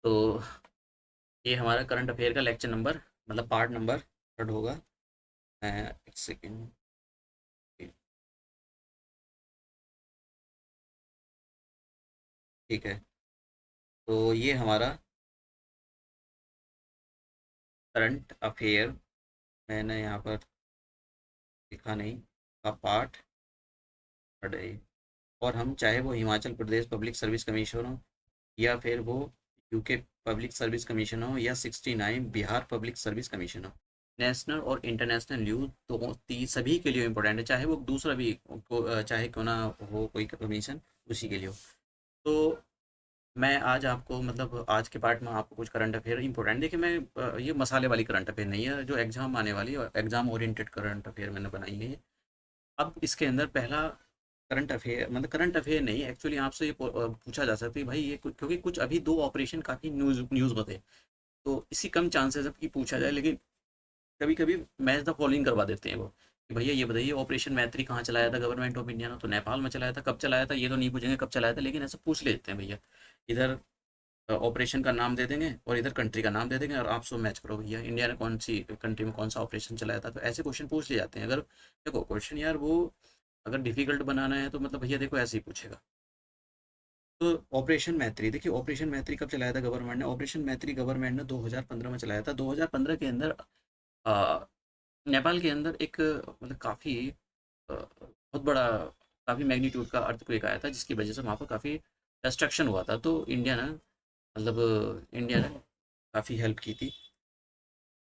तो ये हमारा करंट अफेयर का लेक्चर नंबर मतलब पार्ट नंबर थर्ड होगा। एक सेकेंड। ठीक है, तो ये हमारा करंट अफेयर मैंने यहाँ पर लिखा नहीं का पार्ट थर्ड है। और हम चाहे वो Himachal Pradesh public service commission हो या फिर वो यूके पब्लिक सर्विस कमीशन हो या 69 बिहार पब्लिक सर्विस कमीशन हो, नेशनल और इंटरनेशनल न्यूज तो सभी के लिए इम्पोर्टेंट है, चाहे वो दूसरा भी चाहे क्यों ना हो कोई कमीशन उसी के लिए हो। तो मैं आज आपको मतलब आज के पार्ट में आपको कुछ करंट अफेयर इंपॉर्टेंट देखिए। मैं ये मसाले वाली करंट अफेयर नहीं है जो एग्जाम आने वाली है, एग्जाम ओरिएंटेड करंट अफेयर मैंने बनाई है। अब इसके अंदर पहला करंट अफेयर मतलब करंट अफेयर नहीं एक्चुअली आपसे ये पूछा जा सकता है भाई ये क्योंकि कुछ अभी दो ऑपरेशन काफ़ी न्यूज़ न्यूज़ में थे, तो इसी कम चांसेस है कि पूछा जाए, लेकिन कभी कभी मैच द फॉलोइंग करवा देते हैं वो कि भैया ये बताइए ऑपरेशन मैत्री कहाँ चलाया था गवर्नमेंट ऑफ इंडिया ने, तो नेपाल में चलाया था, कब चलाया था ये तो नहीं पूछेंगे कब चलाया था, लेकिन ऐसा पूछ लेते हैं भैया। इधर ऑपरेशन का नाम दे देंगे और इधर कंट्री का नाम दे देंगे और आप सो मैच करो भैया इंडिया ने कौन सी कंट्री में कौन सा ऑपरेशन चलाया था, तो ऐसे क्वेश्चन पूछ लिए जाते हैं। अगर देखो क्वेश्चन यार वो अगर डिफिकल्ट बनाना है तो मतलब भैया देखो ऐसे ही पूछेगा। तो ऑपरेशन मैत्री देखिए, ऑपरेशन मैत्री कब चलाया था गवर्नमेंट ने? ऑपरेशन मैत्री गवर्नमेंट ने 2015 में चलाया था। 2015 के अंदर अ, नेपाल के अंदर एक मतलब काफ़ी बहुत बड़ा काफ़ी मैग्नीट्यूड का अर्थक्वेक आया था जिसकी वजह से वहाँ पर काफ़ी डिस्ट्रक्शन हुआ था, तो इंडिया ने मतलब इंडिया ने काफ़ी हेल्प की थी।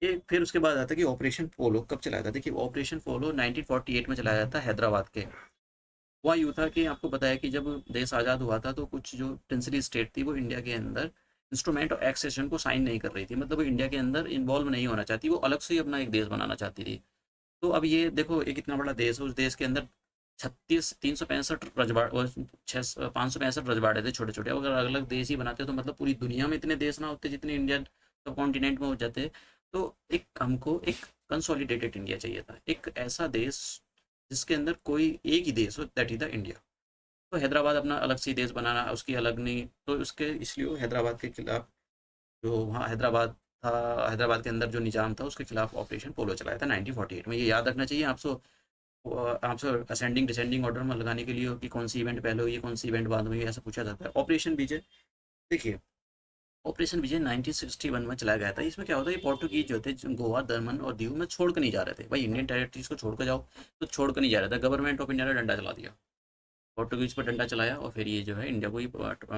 ये फिर उसके बाद आता है कि ऑपरेशन पोलो कब चलाया था। देखिए ऑपरेशन पोलो 1948 में चलाया था हैदराबाद के। हुआ यूँ था कि आपको पता है कि जब देश आज़ाद हुआ था तो कुछ जो प्रिंसली स्टेट थी वो इंडिया के अंदर इंस्ट्रूमेंट ऑफ एक्सेशन को साइन नहीं कर रही थी, मतलब वो इंडिया के अंदर इन्वॉल्व नहीं होना चाहती, वो अलग से ही अपना एक देश बनाना चाहती थी। तो अब ये देखो एक इतना बड़ा देश है, उस देश के अंदर 365 रजवाड़ और 565 रजवाड़े थे छोटे छोटे। अगर अलग अलग देश ही बनाते तो मतलब पूरी दुनिया में इतने देश ना होते जितने इंडियन सब कॉन्टिनेंट में हो जाते। तो एक हमको एक कंसोलिडेटेड इंडिया चाहिए था, एक ऐसा देश जिसके अंदर कोई एक ही देश हो, दैट इज द इंडिया। तो हैदराबाद अपना अलग से देश बनाना उसकी अलग नहीं, तो उसके इसलिए वो हैदराबाद के खिलाफ जो वहाँ हैदराबाद था, हैदराबाद के अंदर जो निज़ाम था उसके खिलाफ ऑपरेशन पोलो चलाया था 1948 में। ये याद रखना चाहिए आपसे। आपसे असेंडिंग डिसेंडिंग ऑर्डर में लगाने के लिए हो कि कौन सी इवेंट पहले हुई है कौन सी इवेंट बाद में हुई है, ऐसा पूछा जाता है। ऑपरेशन विजय देखिए, ऑपरेशन विजय 1961 में चलाया गया था। इसमें क्या होता है, ये पोर्टुगीज जो थे गोवा दमन और दीव में छोड़ कर नहीं जा रहे थे, भाई इंडियन टेरिटरीज को छोड़ कर जाओ, तो छोड़ कर नहीं जा रहा था। गवर्नमेंट ऑफ इंडिया ने डंडा चला दिया, पोर्टुगीज पर डंडा चलाया और फिर ये जो है इंडिया को ही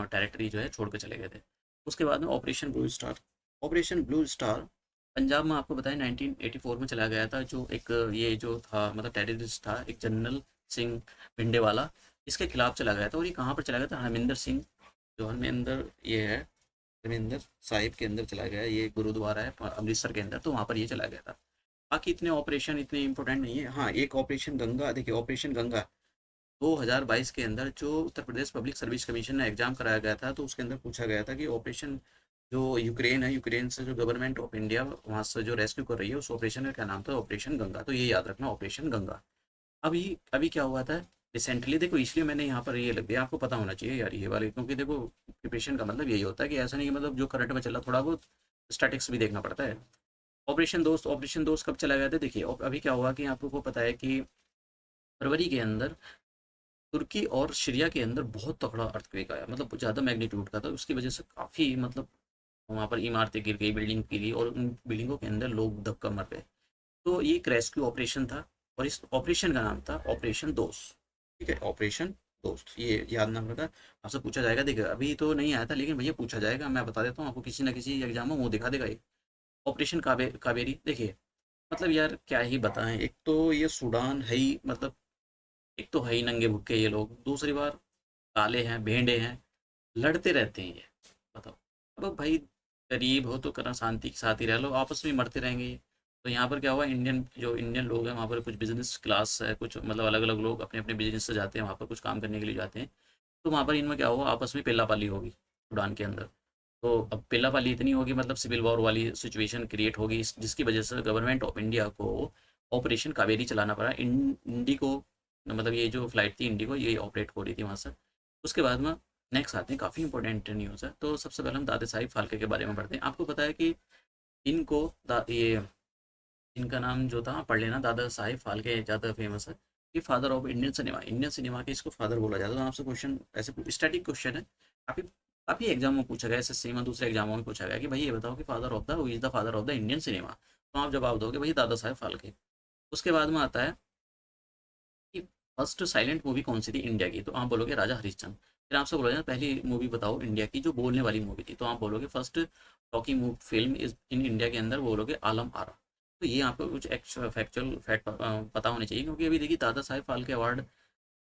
टेरिटरी जो है छोड़ के चले गए थे। उसके बाद में operation blue star. Operation blue star Punjab में आपको बताया 1984 में चलाया गया था, जो एक ये जो था मतलब टेररिस्ट था एक जनरल सिंह भिंडेवाला, इसके खिलाफ चला गया था। और ये कहाँ पर चला गया था? हरमिंदर सिंह जो हरमिंदर ये है हरमिंदर साहिब के अंदर चला गया, ये गुरुद्वारा है अमृतसर के अंदर, तो वहाँ पर ये चला गया था। बाकी इतने ऑपरेशन इतने इंपॉर्टेंट नहीं है। हाँ एक ऑपरेशन गंगा देखिए, ऑपरेशन गंगा 2022 के अंदर जो Uttar Pradesh public service commission ने एग्जाम कराया गया था, तो उसके अंदर पूछा गया था कि ऑपरेशन जो यूक्रेन है, यूक्रेन से जो गवर्नमेंट ऑफ इंडिया वहाँ से जो रेस्क्यू कर रही है उस ऑपरेशन का क्या नाम था? ऑपरेशन गंगा। तो ये याद रखना ऑपरेशन गंगा। अभी अभी क्या हुआ था रिसेंटली, देखो इसलिए मैंने यहाँ पर ये लग गया, आपको पता होना चाहिए यार ये वाले, क्योंकि देखो प्रिपरेशन का मतलब यही होता है कि ऐसा नहीं कि मतलब जो करंट में चला थोड़ा बहुत स्टैटिक्स भी देखना पड़ता है। ऑपरेशन दोस्त कब चला गया था? देखिए अभी क्या हुआ कि आपको पता है कि फरवरी के अंदर तुर्की और सीरिया के अंदर बहुत तगड़ा अर्थक्वेक आया, मतलब ज़्यादा मैग्नीट्यूड का था, उसकी वजह से काफ़ी मतलब वहाँ पर इमारतें गिर गई, बिल्डिंग गिरी और उन बिल्डिंगों के अंदर लोग दबकर मर गए। तो ये एक रेस्क्यू ऑपरेशन था और इस ऑपरेशन का नाम था ऑपरेशन दोस्त। ठीक है, ऑपरेशन दोस्त ये याद नाम रखा। आपसे पूछा जाएगा, देखिए अभी तो नहीं आया था लेकिन भैया पूछा जाएगा, मैं बता देता हूँ आपको, किसी ना किसी एग्जाम में वो दिखा देगा ये। ऑपरेशन कावेरी देखिए, मतलब यार क्या ही बताएं, एक तो ये सूडान है ही मतलब, एक तो है ही नंगे भुक्के ये लोग, दूसरी बार काले हैं भेड़े हैं, लड़ते रहते हैं ये। बताओ, अब भाई गरीब हो तो करना शांति के साथ ही रह लो, आपस में मरते रहेंगे ये। तो यहाँ पर क्या हुआ, इंडियन लोग हैं वहाँ पर कुछ बिजनेस क्लास है, कुछ मतलब अलग अलग लोग अपने अपने बिजनेस से जाते हैं वहाँ पर कुछ काम करने के लिए जाते हैं। तो वहाँ पर इनमें क्या हुआ, आपस में पेला पाली होगी सूडान के अंदर। तो अब पेला पाली इतनी होगी मतलब सिविल वॉर वाली सिचुएशन क्रिएट होगी, जिसकी वजह से गवर्नमेंट ऑफ इंडिया को ऑपरेशन कावेरी चलाना पड़ा। इंडिको मतलब ये जो फ्लाइट थी इंडिको ये ऑपरेट हो रही थी वहाँ से। उसके बाद में नेक्स्ट आते हैं, काफ़ी इंपॉर्टेंट न्यूज़ है। तो सबसे पहले हम दादा साहिब फाल्के के बारे में पढ़ते हैं। आपको पता है कि इनको ये इनका नाम जो था पढ़ लेना, दादा साहिब फाल्के ज़्यादा फेमस है। ये फादर ऑफ इंडियन सिनेमा के इसको फादर बोला जाता है। तो आपसे क्वेश्चन ऐसे स्टैटिक क्वेश्चन है, काफ़ी काफ़ी एग्जाम में पूछा गया, एसएससी में दूसरे एग्जामों में पूछा गया कि भाई ये बताओ कि father of the who is the father of the Indian cinema. तो आप जवाब दोगे भाई दादा साहेब फाल्के। उसके बाद में आता है कि फर्स्ट साइलेंट मूवी कौन सी थी इंडिया की, तो आप बोलोगे राजा हरिश्चंद्र। फिर आपसे बोला जाए पहली मूवी बताओ इंडिया की जो बोलने वाली मूवी थी, तो आप बोलोगे first talking film is in India के अंदर बोलोगे आलम आरा। तो ये आपको कुछ फैक्चुअल फैक्ट पता होने चाहिए, क्योंकि अभी देखिए दादा साहेब फाल्के अवार्ड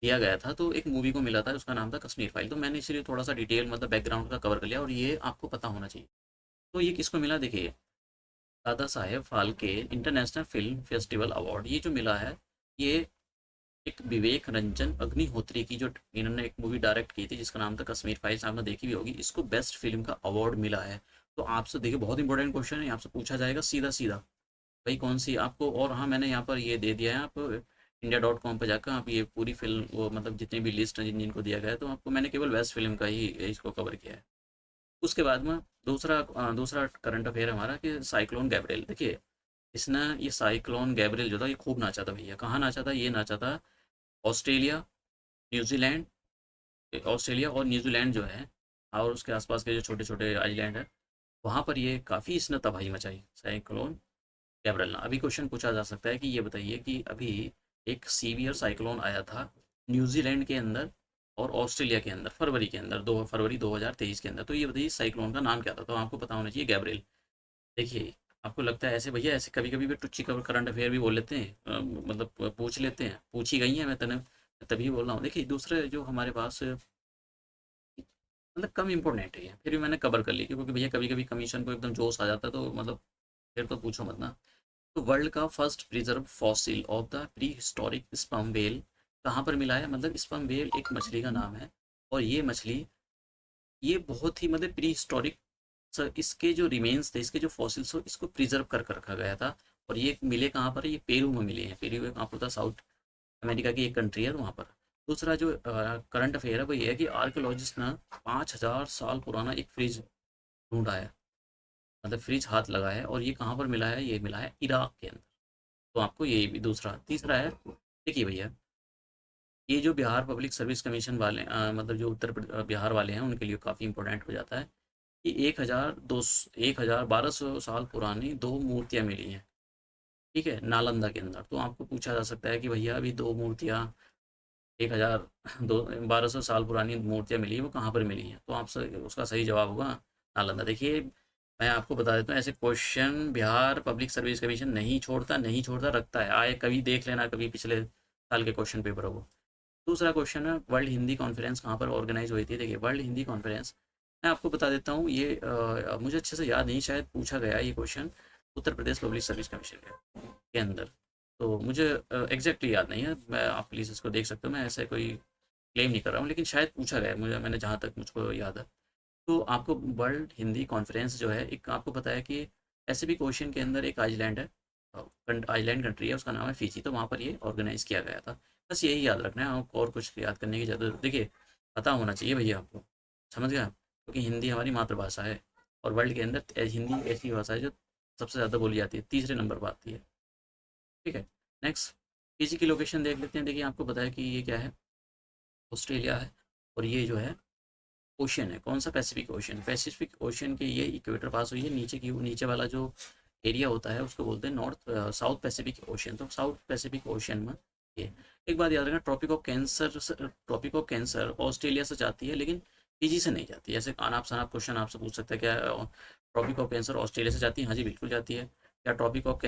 दिया गया था तो एक मूवी को मिला था, उसका नाम था कश्मीर फाइल। तो मैंने इसलिए थोड़ा सा डिटेल मतलब बैकग्राउंड का कवर कर लिया, और ये आपको पता होना चाहिए। तो ये किसको मिला, देखिए Dada Saheb Phalke international film festival award ये जो मिला है, ये एक विवेक रंजन अग्निहोत्री की जो इन्होंने एक मूवी डायरेक्ट की थी जिसका नाम था कश्मीर फाइल्स, आपने देखी भी होगी, इसको बेस्ट फिल्म का अवार्ड मिला है। तो आपसे देखिए बहुत इंपॉर्टेंट क्वेश्चन है, आपसे पूछा जाएगा सीधा सीधा भाई कौन सी आपको। और हाँ मैंने यहाँ पर ये दे दिया है, आप इंडिया.com पर जाकर आप ये पूरी फिल्म वो मतलब जितनी भी लिस्ट है जिन जिनको दिया गया है, तो आपको मैंने केवल बेस्ट फिल्म का ही इसको कवर किया है। उसके बाद में दूसरा करंट अफेयर हमारा कि साइक्लोन गैब्रियल। देखिए इसने ये साइक्लोन गैब्रियल जो था ये खूब नाचा था भैया, कहाँ नाचा था, ये नाचा था ऑस्ट्रेलिया, न्यूजीलैंड, ऑस्ट्रेलिया और न्यूजीलैंड जो है और उसके आसपास के जो छोटे छोटे आइलैंड है, वहाँ पर ये काफ़ी इसने तबाही मचाई साइक्लोन गैब्रियल। अभी क्वेश्चन पूछा जा सकता है कि ये बताइए कि अभी एक सीवियर साइक्लोन आया था न्यूजीलैंड के अंदर और ऑस्ट्रेलिया के अंदर फरवरी के अंदर, 2 फरवरी 2023 के अंदर। तो ये बताइए साइक्लोन का नाम क्या था, तो आपको पता होना चाहिए गैब्रियल। देखिए आपको लगता है ऐसे भैया, ऐसे कभी कभी भी टुच्ची का करंट अफेयर भी बोल लेते हैं, मतलब पूछ लेते हैं, पूछी गई हैं, मैं तने तभी बोल रहा हूँ। देखिए दूसरे जो हमारे पास मतलब कम इम्पोर्टेंट है फिर भी मैंने कवर कर ली, क्योंकि भैया कभी कभी कमीशन को एकदम जोश आ जाता है, तो मतलब फिर तो पूछो मत ना। तो वर्ल्ड का first preserve fossil of the pre historic sperm whale कहाँ पर मिला है, मतलब स्पर्म वेल एक मछली का नाम है, और ये मछली ये बहुत ही मतलब प्री हिस्टोरिक, इसके जो रिमेन्स थे, इसके जो फॉसिल्स हो, इसको प्रिजर्व कर रखा गया था। और ये मिले कहाँ पर है, ये पेरू में मिले हैं। पेरू एक आपको पता साउथ अमेरिका की एक कंट्री है, तो वहाँ पर। दूसरा जो करंट अफेयर है वो ये है कि आर्कियोलॉजिस्ट ने 5,000 साल पुराना एक फ्रिज ढूंढा है, मतलब फ्रिज हाथ लगा है, और ये कहाँ पर मिला है, ये मिला है इराक के अंदर। तो आपको ये भी दूसरा। तीसरा है, देखिए भैया ये जो बिहार पब्लिक सर्विस कमीशन वाले मतलब जो बिहार वाले हैं उनके लिए काफ़ी इंपॉर्टेंट हो जाता है कि 1,1200 साल पुरानी दो मूर्तियाँ मिली हैं, ठीक है, नालंदा के अंदर। तो आपको पूछा जा सकता है कि भैया अभी दो मूर्तियाँ 1,000 दो 1,200 साल पुरानी मूर्तियाँ मिली हैं, वो कहाँ पर मिली हैं, तो आपसे उसका सही जवाब होगा नालंदा। देखिए मैं आपको बता देता हूँ, ऐसे question Bihar public service commission नहीं छोड़ता, रखता है, आए कभी देख लेना, कभी पिछले साल के क्वेश्चन पेपर हो वो। दूसरा क्वेश्चन है वर्ल्ड हिंदी कॉन्फ्रेंस कहाँ पर ऑर्गेनाइज हुई थी। देखिए वर्ल्ड हिंदी कॉन्फ्रेंस मैं आपको बता देता हूँ, ये मुझे अच्छे से याद नहीं, शायद पूछा गया ये question Uttar Pradesh public service commission के अंदर। तो मुझे एग्जैक्टली याद नहीं है, मैं आप प्लीज़ इसको देख सकते हो, मैं ऐसे कोई क्लेम नहीं कर रहा हूँ, लेकिन शायद पूछा गया है मुझे, मैंने जहाँ तक मुझको याद है। तो आपको वर्ल्ड हिंदी कॉन्फ्रेंस जो है, एक आपको पता है कि पैसिफिक ओशन के अंदर एक आइलैंड है, आइलैंड कंट्री है, उसका नाम है फिजी। तो वहाँ पर ये ऑर्गेनाइज किया गया था। बस यही याद रखना है आपको, और कुछ याद करने की ज़रूरत, देखिए पता होना चाहिए भैया आपको, समझ गए आप? क्योंकि हिंदी हमारी मातृभाषा है, और वर्ल्ड के अंदर हिंदी ऐसी भाषा है जो सबसे ज़्यादा बोली जाती है, तीसरे नंबर पर आती है, ठीक है। नेक्स्ट फिजी की लोकेशन देख लेते हैं। देखिए आपको पता है कि ये क्या है, ऑस्ट्रेलिया है, और ये जो है ओशन है, कौन सा, पैसिफिक ओशन। पैसिफिक ओशन के ये इक्वेटर पास हुई है, नीचे की नीचे वाला जो एरिया होता है उसको बोलते हैं साउथ पैसिफिक ओशन। तो साउथ पैसिफिक ओशन में ये एक बात याद रखना, ट्रॉपिक ऑफ कैंसर ऑस्ट्रेलिया से जाती है, लेकिन फिजी से नहीं जाती है। ऐसे अनाप शनाप क्वेश्चन आपसे पूछ सकते हैं, क्या ट्रॉपिक ऑफ कैंसर ऑस्ट्रेलिया से जाती है, हाँ जी बिल्कुल जाती है। क्या tropic of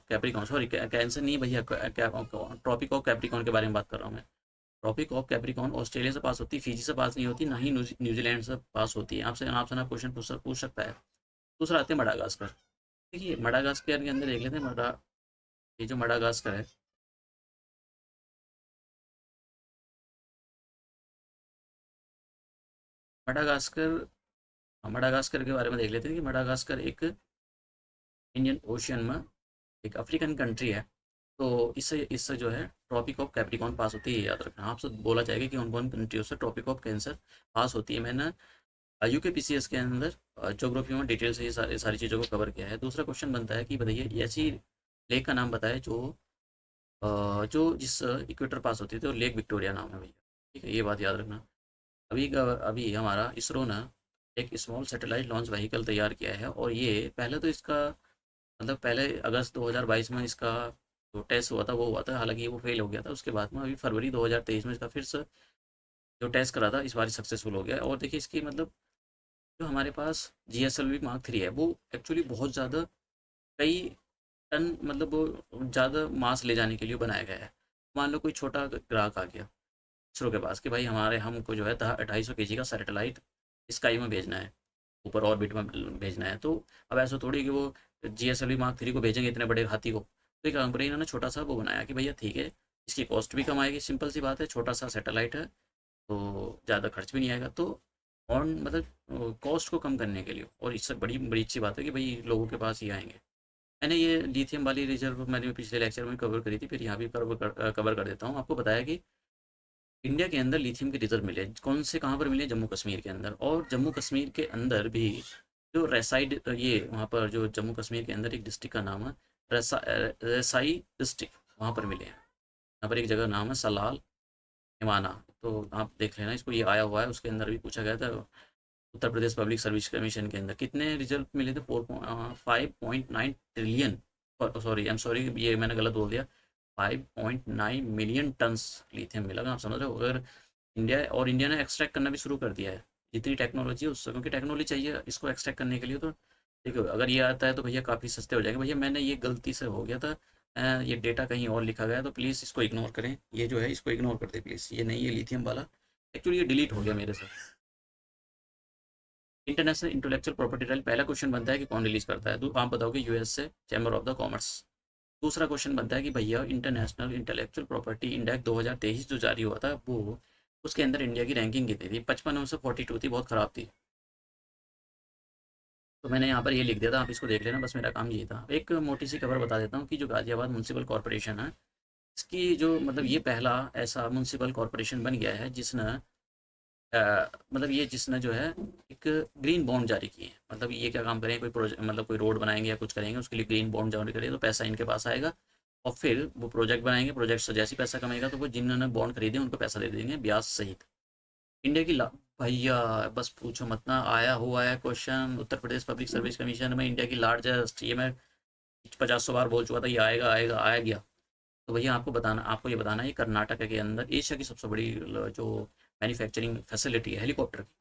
capricorn, sorry cancer नहीं भैया, ट्रॉपिक ऑफ कैप्रिकॉन के बारे में बात कर रहा हूँ मैं। ट्रॉपिक ऑफ कैप्रिकॉन ऑस्ट्रेलिया से पास होती है, फिजी से पास नहीं होती, ना ही न्यूजीलैंड से पास होती है। आपसे ना क्वेश्चन पूछ सकता है। दूसरा आते हैं मडागास्कर। देखिए मडागास्कर के अंदर देख लेते हैं, ये जो मडागास्कर है, मडागास्कर मडागास्कर के बारे में देख लेते हैं कि मडागास्कर एक इंडियन ओशियन में एक अफ्रीकन कंट्री है। तो इससे जो है ट्रॉपिक ऑफ कैप्रिकॉर्न पास होती है, याद रखना। आपसे बोला जाएगा कि उन कौन कंट्रियों से ट्रॉपिक ऑफ कैंसर पास होती है। मैंने यूकेपीसीएस के अंदर ज्योग्राफी में डिटेल से ये सारी सारी चीज़ों को कवर किया है। दूसरा क्वेश्चन बनता है कि बताइए ऐसी लेक का नाम बताए जो जिस इक्वेटर पास होती है, तो लेक विक्टोरिया नाम है भैया। ठीक है, ये बात याद रखना। अभी हमारा इसरो ने एक स्मॉल सैटेलाइट लॉन्च व्हीकल तैयार किया है, और ये पहले तो इसका मतलब पहले अगस्त 2022 में इसका जो टेस्ट हुआ था वो हुआ था, हालांकि वो फेल हो गया था। उसके बाद में अभी फरवरी 2023 में इसका फिर से जो टेस्ट करा था, इस बार सक्सेसफुल हो गया। और देखिए इसकी मतलब जो हमारे पास GSLV Mark 3 है, वो एक्चुअली बहुत ज़्यादा कई टन मतलब वो ज़्यादा मास ले जाने के लिए बनाया गया है। मान लो कोई छोटा ग्राहक आ गया इसरो के पास कि भाई हमारे हमको जो है 250 kg का सैटेलाइट स्काई में भेजना है, ऊपर ऑर्बिट में भेजना है। तो अब ऐसा थोड़ी कि वो GSLV Mark 3 को भेजेंगे इतने बड़े हाथी को। तो एक कंपनी इन्होंने छोटा सा वो बनाया कि भैया ठीक है, इसकी कॉस्ट भी कम आएगी, सिंपल सी बात है, छोटा सा सैटेलाइट है तो ज़्यादा खर्च भी नहीं आएगा। तो और मतलब कॉस्ट को कम करने के लिए, और इससे बड़ी बड़ी अच्छी बात है कि भाई लोगों के पास ही आएंगे। मैंने ये लिथियम वाली रिजर्व मैंने पिछले लेक्चर में कवर करी थी, फिर यहाँ भी कवर कर देता हूँ। आपको बताया कि इंडिया के अंदर लिथियम के रिजर्व मिले, कौन से कहाँ पर मिले, जम्मू कश्मीर के अंदर। और जम्मू कश्मीर के अंदर भी जो रेसाइड ये वहाँ पर जो जम्मू कश्मीर के अंदर एक डिस्ट्रिक्ट का नाम है रेसाई डिस्ट्रिक्ट, वहाँ पर मिले हैं। यहाँ पर एक जगह नाम है सलाल हिमाना, तो आप देख लेना इसको, ये आया हुआ है। उसके अंदर भी पूछा गया था Uttar Pradesh public service commission के अंदर कितने रिजल्ट मिले थे, 5.9 trillion, sorry I am sorry ये मैंने गलत बोल दिया, 5.9 मिलियन टन्स लिथियम मिला। आप समझ रहे हो। अगर इंडिया ने एक्सट्रैक्ट करना भी शुरू कर दिया है, जितनी टेक्नोलॉजी है उससे, क्योंकि टेक्नोलॉजी चाहिए इसको एक्सट्रैक्ट करने के लिए। तो देखो अगर ये आता है तो भैया काफ़ी सस्ते हो जाएंगे। भैया मैंने ये गलती से हो गया था, ये डेटा कहीं और लिखा गया है, तो प्लीज़ इसको इग्नोर करें। ये जो है इसको इग्नोर कर दे प्लीज़, ये नहीं है लिथियम वाला। एक्चुअली ये डिलीट हो गया मेरे से। इंटरनेशनल इंटेलेक्चुअल प्रॉपर्टी राइट, पहला क्वेश्चन बनता है कि कौन रिलीज करता है, तो आप बताओगे यूएस से चैम्बर ऑफ द कॉमर्स। दूसरा क्वेश्चन बनता है कि भैया इंटरनेशनल इंटेलेक्चुअल प्रॉपर्टी इंडेक्स 2023 जो जारी हुआ था, वो उसके अंदर इंडिया की रैंकिंग कितनी थी, 55 में से 42 थी, बहुत ख़राब थी। तो मैंने यहाँ पर ये लिख दिया था, आप इसको देख लेना, बस मेरा काम ये था। एक मोटी सी खबर बता देता हूँ कि जो गाजियाबाद म्यूनसिपल कॉरपोरेशन है, इसकी जो मतलब ये पहला ऐसा म्यूनसिपल कॉरपोरेशन बन गया है जिसने मतलब ये जिसने जो है एक ग्रीन बॉन्ड जारी की है। मतलब ये क्या काम करेंगे, कोई प्रोजेक्ट मतलब कोई रोड बनाएंगे या कुछ करेंगे, उसके लिए ग्रीन बॉन्ड जारी करेंगे तो पैसा इनके पास आएगा, और फिर वो प्रोजेक्ट बनाएंगे, प्रोजेक्ट से जैसे ही पैसा कमाएगा तो वो जिन्होंने बॉन्ड खरीदे उनको पैसा दे देंगे ब्याज सहित। इंडिया की भैया बस पूछो मत ना, आया हुआ है question Uttar Pradesh public service commission में, इंडिया की लार्जेस्ट, ये मैं 50 बार बोल चुका था, ये आएगा आएगा आया गया। तो भैया आपको ये बताना है, ये कर्नाटक के अंदर एशिया की सबसे बड़ी जो मैन्युफैक्चरिंग फैसिलिटी है हेलीकॉप्टर की,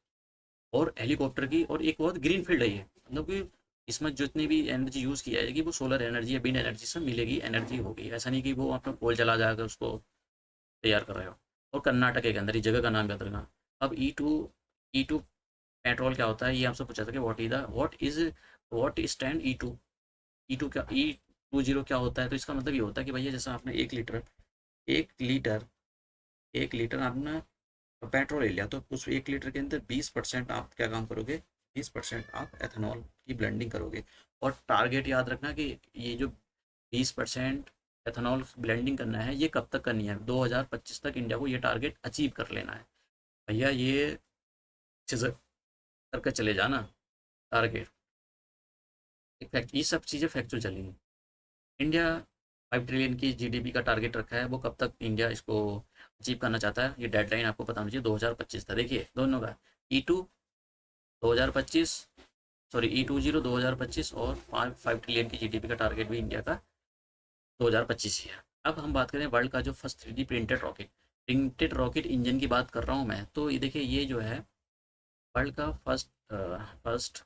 और हेलीकॉप्टर की, और एक बहुत ग्रीन फील्ड है ये। मतलब कि इसमें जितनी भी एनर्जी यूज़ की जाएगी वो सोलर एनर्जी या विंड एनर्जी से मिलेगी, एनर्जी होगी। ऐसा नहीं कि वो अपना कोल जला जाकर उसको तैयार कर रहे हो। और कर्नाटक के अंदर, इस जगह का नाम याद रखना। अब ई टू पेट्रोल क्या होता है, ये आपसे पूछा था कि व्हाट स्टैंड ई टू क्या, E20 क्या होता है। तो इसका मतलब ये होता है कि भैया जैसा आपने 1 लीटर, एक लीटर 1 लीटर आपने पेट्रोल ले लिया, तो उस 1 लीटर के अंदर 20% आप क्या काम करोगे, 20% आप एथेनॉल की ब्लेंडिंग करोगे। और टारगेट याद रखना कि ये जो 20% एथेनॉल ब्लेंडिंग करना है, ये कब तक करनी है, 2025 तक इंडिया को ये टारगेट अचीव कर लेना है। भैया ये अच्छे से करके चले जाना टारगेट। फैक्ट ये सब चीज़ें फैक्चुअल चलेंगी। इंडिया 5 ट्रिलियन की जीडीपी का टारगेट रखा है, वो कब तक इंडिया इसको अचीव करना चाहता है, ये डेडलाइन आपको पता होनी चाहिए, 2025 था। देखिए दोनों का E2 2025, सॉरी E20 2025, और 5 ट्रिलियन की जीडीपी का टारगेट भी इंडिया का 2025 ही है। अब हम बात करें वर्ल्ड का जो first 3D printed rocket engine की बात कर रहा हूँ मैं। तो ये देखिए ये जो है वर्ल्ड का first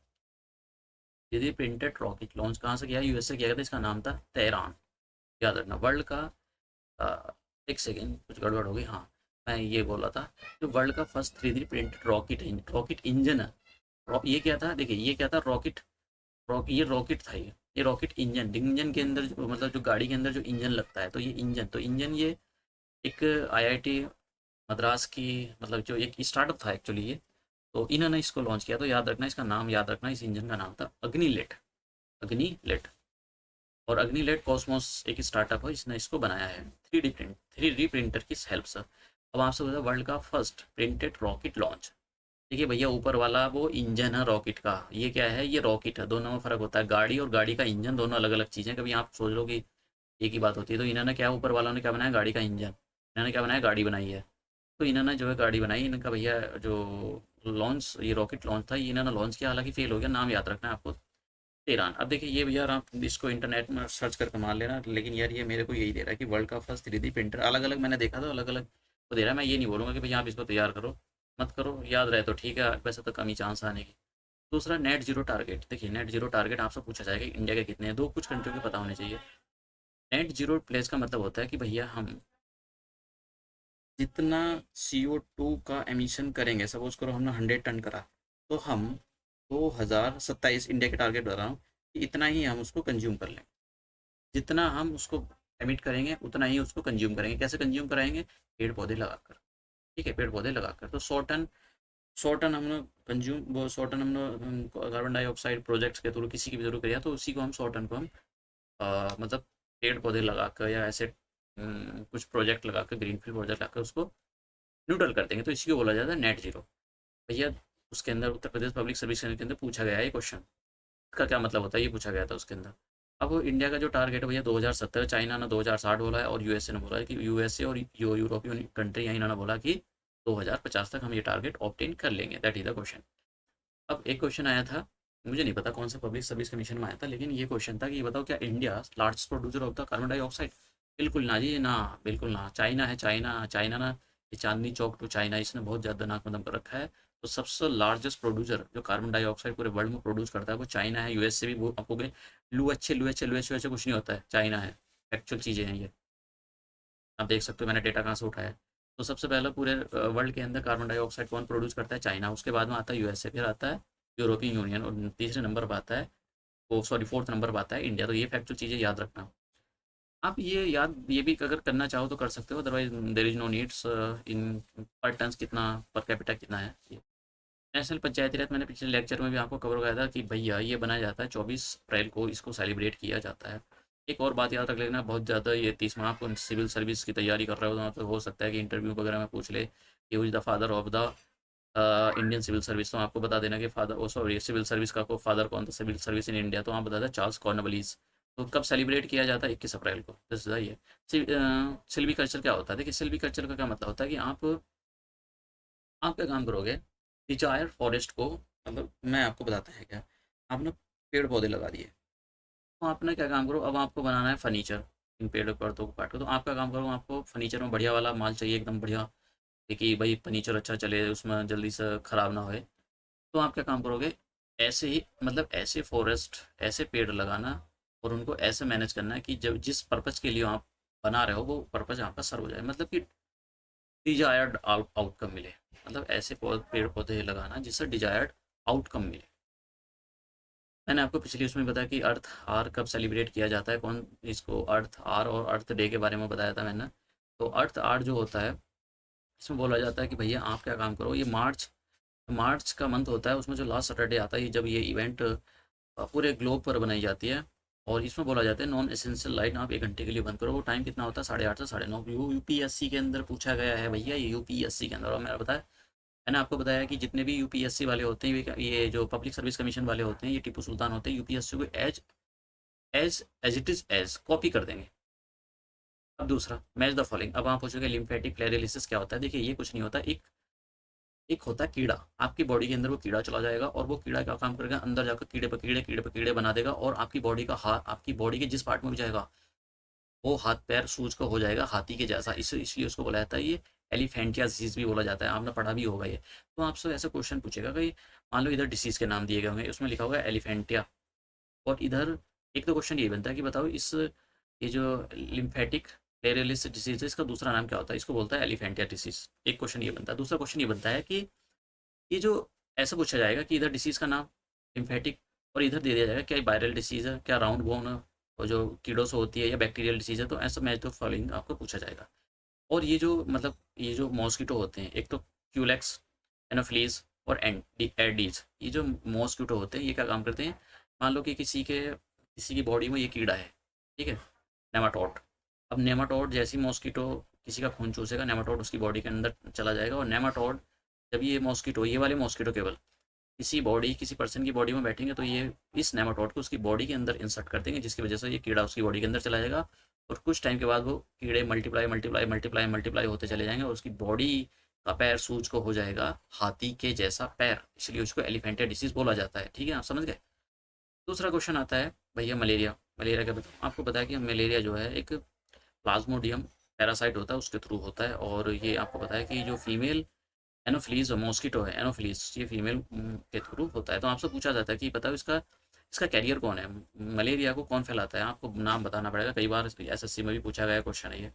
3D printed rocket launch कहाँ से किया, यूएस से किया गया था, इसका नाम था तेहरान। याद रखना वर्ल्ड का अ, एक सेकेंड कुछ गड़बड़ हो गई, हाँ मैं ये बोल रहा था, जो वर्ल्ड का first 3D printed rocket engine है। ये क्या था, देखिए ये क्या था, ये रॉकेट था, ये रॉकेट इंजन के अंदर मतलब जो गाड़ी के अंदर जो इंजन लगता है, तो इंजन ये एक आईआईटी मद्रास की मतलब जो एक स्टार्टअप था एक्चुअली ये। तो इन्होंने इसको लॉन्च किया, तो याद रखना इसका नाम, याद रखना इस इंजन का नाम था अग्निलेट। अग्निलेट। और अग्निलेट कॉस्मोस एक स्टार्टअप है, इसने इसको बनाया है 3D प्रिंटर की हेल्प से। अब आपसे बताया वर्ल्ड का फर्स्ट प्रिंटेड रॉकेट लॉन्च। देखिए भैया, ऊपर वाला वो इंजन है रॉकेट का, ये क्या है, ये रॉकेट है। दोनों में फ़र्क होता है, गाड़ी और गाड़ी का इंजन दोनों अलग अलग चीज़ें। कभी आप सोच लो कि एक ही बात होती है। तो इन्होंने क्या, ऊपर वालों ने क्या बनाया, गाड़ी का इंजन। इन्होंने क्या बनाया, गाड़ी बनाई है। तो इन्होंने जो है गाड़ी बनाई, इनका भैया जो लॉन्च, ये रॉकेट लॉन्च था, ये इन्होंने लॉन्च किया, हालांकि फेल हो गया। नाम याद रखना है आपको, ईरान। अब देखिए ये भैया, आप इसको इंटरनेट में सर्च करके मान लेना, लेकिन यार ये मेरे को यही दे रहा है कि वर्ल्ड का फर्स्ट 3D प्रिंटर। अलग अलग मैंने देखा था, अलग अलग को दे रहा है। मैं ये नहीं बोलूँगा कि भैया आप इसको तैयार करो, मत करो, याद रहे तो ठीक है, वैसे तो कम ही चांस आने की। दूसरा, नेट जीरो टारगेट। देखिए नेट जीरो टारगेट आपसे पूछा जाएगा कि इंडिया के कितने हैं, दो कुछ कंट्रियों के पता होने चाहिए। नेट जीरो प्लेस का मतलब होता है कि भैया हम जितना CO2 का एमिशन करेंगे, सपोज करो हमने 100 टन करा, तो हम 2027, इंडिया के टारगेट बता रहा हूँ, कि इतना ही हम उसको कंज्यूम कर लें। जितना हम उसको एमिट करेंगे उतना ही उसको कंज्यूम करेंगे। कैसे कंज्यूम कराएंगे, पेड़ पौधे लगाकर। ठीक है, पेड़ पौधे लगाकर। तो 100 टन, 100 टन हमने कंज्यूम, वो 100 टन हमने कार्बन डाइऑक्साइड प्रोजेक्ट्स के थ्रू किसी की भी थ्रू किया, तो उसी को हम 100 टन को हम मतलब पेड़ पौधे लगाकर या ऐसे कुछ प्रोजेक्ट लगाकर, ग्रीनफील्ड प्रोजेक्ट लगाकर उसको न्यूट्रल कर देंगे। तो इसी को बोला जाता है नेट जीरो। भैया उसके अंदर उत्तर प्रदेश पब्लिक सर्विस के अंदर पूछा गया है ये क्वेश्चन, इसका क्या मतलब होता है, ये पूछा गया था उसके अंदर। अब इंडिया का जो टारगेट है भैया 2070, चाइना ने 2060 बोला है, और यूएसए ने बोला है कि यूएसए और जो यूरोपियन कंट्री है, इन्होंने बोला कि 2050 तक हम ये टारगेट ऑब्टेन कर लेंगे। That is the question. अब एक क्वेश्चन आया था, मुझे नहीं पता कौन सा पब्लिक सर्विस कमीशन में आया था, लेकिन ये क्वेश्चन था कि ये बताओ क्या India largest producer of the carbon dioxide. बिल्कुल ना जी ना, बिल्कुल ना। चाइना है, चाइना, चाइना ना, ये चांदनी चौक टू चाइना, इसने बहुत ज़्यादा नाक में दम कर रखा है। तो सबसे लार्जेस्ट प्रोड्यूसर जो कार्बन डाइऑक्साइड पूरे वर्ल्ड में प्रोड्यूस करता है वो चाइना है। यूएस से भी वो आपको लू अच्छे, लू अच्छे, लू अच्छे, वैसे कुछ नहीं होता है, चाइना है। एक्चुअल चीज़ें हैं ये, आप देख सकते हो मैंने डेटा कहाँ से उठाया है। तो सबसे पहले पूरे वर्ल्ड के अंदर कार्बन डाइऑक्साइड कौन प्रोड्यूस करता है, चाइना। उसके बाद में आता है यूएसए, फिर आता है यूरोपियन यूनियन, और तीसरे नंबर पर आता है, वो सॉरी फोर्थ नंबर पर आता है इंडिया। तो ये फैक्चुअल चीज़ें याद रखना। आप ये भी अगर करना चाहो तो कर सकते हो, otherwise there is no needs in per ton कितना, पर कैपिटा कितना है ये। नेशनल पंचायती राज, मैंने पिछले लेक्चर में भी आपको कवर कराया था कि भैया ये बनाया जाता है 24 अप्रैल को, इसको सेलिब्रेट किया जाता है। एक और बात याद रख लेना, बहुत ज़्यादा ये 30वां, आप सिविल सर्विस की तैयारी कर रहे हो तो हो सकता है कि इंटरव्यू वगैरह में पूछ ले कि who is the father of the Indian civil service. तो आपको बता देना कि father, oh sorry, civil service का को फादर कौन था सिविल सर्विस इन इंडिया, तो आप बता दें चार्ल्स कॉर्नवालिस। तो कब सेलिब्रेट किया जाता है, 21 अप्रैल को। दिस इज ये। सिल्वी कल्चर क्या होता है, देखिए सिल्वी कल्चर का क्या मतलब होता है कि आप क्या काम करोगे, डिजायर फॉरेस्ट को, मतलब मैं आपको बताता है क्या, आपने पेड़ पौधे लगा दिए, तो आपने क्या काम करो, अब आपको बनाना है फर्नीचर। इन पेड़ पौधों को काट के, तो आप क्या काम करो, आपको फर्नीचर में बढ़िया वाला माल चाहिए, एकदम बढ़िया, कि भाई फर्नीचर अच्छा चले, उसमें जल्दी से ख़राब ना होए। तो आप क्या काम करोगे, ऐसे ही मतलब ऐसे फॉरेस्ट, ऐसे पेड़ लगाना, और उनको ऐसे मैनेज करना है कि जब जिस पर्पज़ के लिए आप बना रहे हो वो पर्पज़ आपका सर्व हो जाए, मतलब कि डिजायर्ड आउटकम मिले। मतलब ऐसे पेड़ पौधे लगाना जिससे डिजायर्ड आउटकम मिले। मैंने आपको पिछली उसमें बताया कि अर्थ आर कब सेलिब्रेट किया जाता है, कौन इसको अर्थ आर और अर्थ डे के बारे में बताया था मैंने। तो अर्थ आर जो होता है, इसमें बोला जाता है कि भैया आप क्या काम करो, ये मार्च, मार्च का मंथ होता है, उसमें जो लास्ट सैटरडे आता है, जब ये इवेंट पूरे ग्लोब पर बनाई जाती है। और इसमें बोला जाता है नॉन एसेंशियल लाइट आप 1 घंटे के लिए बंद करो। वो टाइम कितना होता है, 8:30 से 9:30। यूपीएससी के अंदर पूछा गया है भैया, ये यूपीएससी के अंदर। और मैंने आपको बताया कि जितने भी यूपीएससी वाले होते हैं, ये जो पब्लिक सर्विस कमीशन वाले होते हैं, ये टीपू सुल्तान होते हैं, यूपीएससी को as it is as copy कर देंगे। अब दूसरा, मैच द फॉलोइंग। अब आप पूछोगे लिम्फेटिक प्लेरिलिसिस क्या होता है, देखिए ये कुछ नहीं होता, एक एक होता है कीड़ा, आपकी बॉडी के अंदर वो कीड़ा चला जाएगा, और वो कीड़ा क्या काम करेगा, अंदर जाकर कीड़े पर कीड़े, कीड़े पर कीड़े बना देगा, और आपकी बॉडी का हाथ, आपकी बॉडी के जिस पार्ट में भी जाएगा वो हाथ पैर सूज का हो जाएगा हाथी के जैसा। इसलिए उसको बोला जाता है ये एलिफेंटिया डिसीज भी बोला जाता है, आपने पढ़ा भी होगा ये। तो आपसे ऐसा क्वेश्चन पूछेगा कि मान लो इधर डिसीज के नाम दिए गए होंगे, उसमें लिखा होगा एलिफेंटिया, और इधर एक तो क्वेश्चन ये बनता है कि बताओ इस ये जो लिम्फेटिक प्लेरिलिस डिसीज है, इसका दूसरा नाम क्या होता है, इसको बोलता है एलिफेंटिया डिसीज। एक क्वेश्चन ये बनता है। दूसरा क्वेश्चन ये बनता है कि ये जो ऐसा पूछा जाएगा कि इधर डिसीज़ का नाम लिम्फेटिक, और इधर दे दिया जाएगा क्या वायरल डिसीज़ है, क्या राउंड बोन है, और जो कीड़ों से होती है, या बैक्टीरियल डिसीज़ है। तो ऐसा मैच द फॉलोइंग आपको पूछा जाएगा। और ये जो मतलब ये जो मॉस्किटो होते हैं, एक तो क्यूलेक्स, एनोफ्लीज और एडीज, ये जो मॉस्किटो होते हैं, ये क्या काम करते हैं, मान लो कि किसी की बॉडी में ये कीड़ा है, ठीक है। नेमाटोड, अब नेमाटोड जैसी मॉस्किटो किसी का खून चूसेगा, नेमाटोड उसकी बॉडी के अंदर चला जाएगा, और नेमाटोड जब ये मॉस्किटो, ये वाले मॉस्किटो केवल किसी पर्सन की बॉडी में बैठेंगे तो ये इस नेमाटोड को उसकी बॉडी के अंदर इंसर्ट कर देंगे, जिसकी वजह से ये कीड़ा उसकी बॉडी के अंदर चला जाएगा, और कुछ टाइम के बाद वो कीड़े मल्टीप्लाई मल्टीप्लाई मल्टीप्लाई मल्टीप्लाई होते चले जाएंगे, और उसकी बॉडी का पैर सूज को हो जाएगा हाथी के जैसा पैर, इसलिए उसको एलिफेंटिया डिसीज बोला जाता है। ठीक है, आप समझ गए। दूसरा क्वेश्चन आता है भैया मलेरिया। मलेरिया का बताओ, आपको पता है कि मलेरिया जो है एक प्लाज्मोडियम पैरासाइट होता है, उसके थ्रू होता है, और ये आपको पता है कि जो फीमेल एनोफिलीज मॉस्किटो है, एनोफिलीज ये फीमेल के थ्रू होता है। तो आपसे पूछा जाता है कि बताओ इसका इसका कैरियर कौन है, मलेरिया को कौन फैलाता है, आपको नाम बताना पड़ेगा। कई बार एसएससी में भी पूछा गया क्वेश्चन है ये।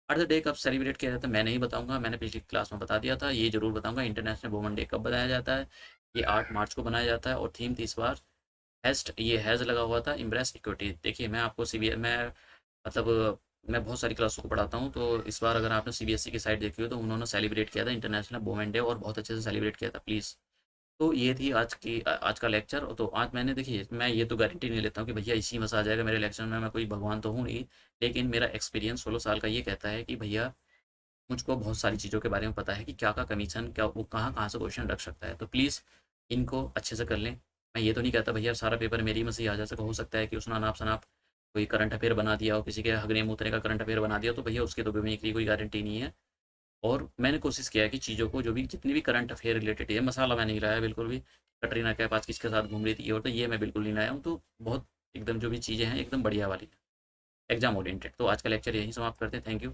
अर्थ डे कब सेलिब्रेट किया जाता है, मैं नहीं बताऊंगा, मैंने पिछली क्लास में बता दिया था। ये जरूर बताऊंगा, इंटरनेशनल वुमेन डे कब बनाया जाता है, ये 8 मार्च को बनाया जाता है, और थीम इस बार हेस्ट, ये हैज़ लगा हुआ था, इम्प्रेस इक्विटी। देखिए मैं आपको मैं मतलब मैं बहुत सारी क्लासों को पढ़ाता हूँ, तो इस बार अगर आपने सीबीएसई की साइट देखी हो तो उन्होंने सेलिब्रेट किया था इंटरनेशनल वुमेन डे, और बहुत अच्छे से सेलिब्रेट किया था प्लीज़। तो ये थी आज का लेक्चर। तो आज मैंने, देखिए मैं ये तो गारंटी नहीं लेता हूँ कि भैया इसी में से आ जाएगा मेरे लेक्चर में, मैं कोई भगवान तो हूँ नहीं, लेकिन मेरा एक्सपीरियंस 16 साल का ये कहता है कि भैया मुझको बहुत सारी चीज़ों के बारे में पता है कि क्या का कमीशन, क्या वो कहाँ कहाँ से क्वेश्चन रख सकता है। तो प्लीज़ इनको अच्छे से कर लें। मैं ये तो नहीं कहता भैया सारा पेपर मेरी में से ही आ जा सका, हो सकता है कि उसने अनाप शनाप कोई करंट अफेयर बना दिया हो, किसी के हगने मूतने का करंट अफेयर बना दिया, तो भैया उसकी तो मेरी कोई गारंटी नहीं है। और मैंने कोशिश किया है कि चीज़ों को, जो भी जितनी भी करंट अफेयर रिलेटेड है, मसाला मैं नहीं लाया बिल्कुल भी। कटरीना कैफ आज किसके साथ घूम रही थी, ये और तो ये मैं बिल्कुल नहीं लाया हूँ। तो बहुत एकदम जो भी चीज़ें हैं एकदम बढ़िया वाली, एग्जाम ओरिएंटेड। तो आज का लेक्चर यहीं समाप्त करते हैं। Thank you.